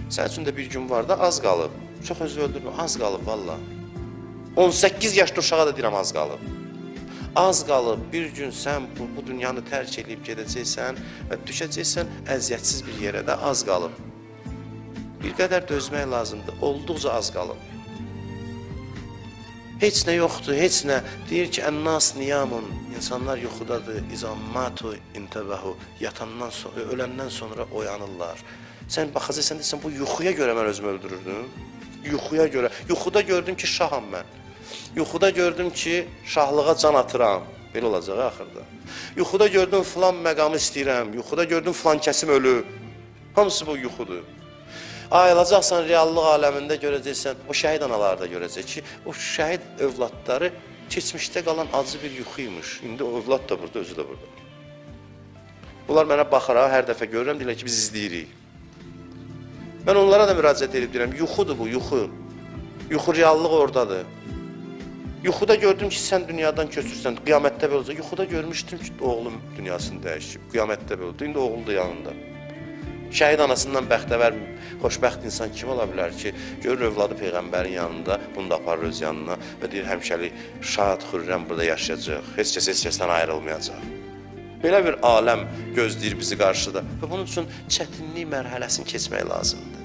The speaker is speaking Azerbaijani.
Sənin üçün də bir gün var da, az qalıb. Çox özü öldürmə, az qalıb valla. 18 yaşlı uşağa da deyirəm, az qalıb. Az qalıb, bir gün sən bu dünyanı tərk edib gedəcəksən və düşəcəksən əziyyətsiz bir yerə də az qalıb. Bir qədər dözmək lazımdır, olduqca az qalıb. Heç nə yoxdur, heç nə. Deyir ki, ən-nas niyamun, insanlar yuxudadır, izammatu intəbəhu, yatandan sonra, öləndən sonra oyanırlar. Sən baxacaqsan, deyirsən, bu yuxuya görə mən özümü öldürürdüm. Yuxuya görə. Yuxuda gördüm ki, şaham mən. Yuxuda gördüm ki, şahlığa can atıram. Belə olacaq axırda. Yuxuda gördüm, filan məqamı istəyirəm. Yuxuda gördüm, filan kəsim ölü. Hamısı bu yuxudur. Ayılacaqsan, reallıq aləmində görəcəksən, o şəhid anaları da görəcək ki, o şəhid övladları keçmişdə qalan acı bir yuxuymuş. İndi o övlad da burada, özü də burada. Bunlar mənə baxaraq, hər dəfə görürəm, deyirlər ki, biz izləyirik. Mən onlara da müraciət edib deyirəm, yuxudur bu, yuxu. Yuxu reallıq oradadır. Yuxuda gördüm ki, sən dünyadan köçürsən, qiyamətdə belə olacaq. Yuxuda görmüşdüm ki, oğlum dünyasını dəyişib, qiyamətdə belə oldu. İndi oğul da yanında. Şəhid anasından bəxtəvər, xoşbəxt insan kim ola bilər ki, görür övladı Peyğəmbərin yanında, bunu da aparır öz yanına və deyir, həmişəlik şad, xürrəm burada yaşayacaq, heç kəsdən ayrılmayacaq. Belə bir aləm gözləyir bizi qarşıda və bunun üçün çətinlik mərhələsini keçmək lazımdır.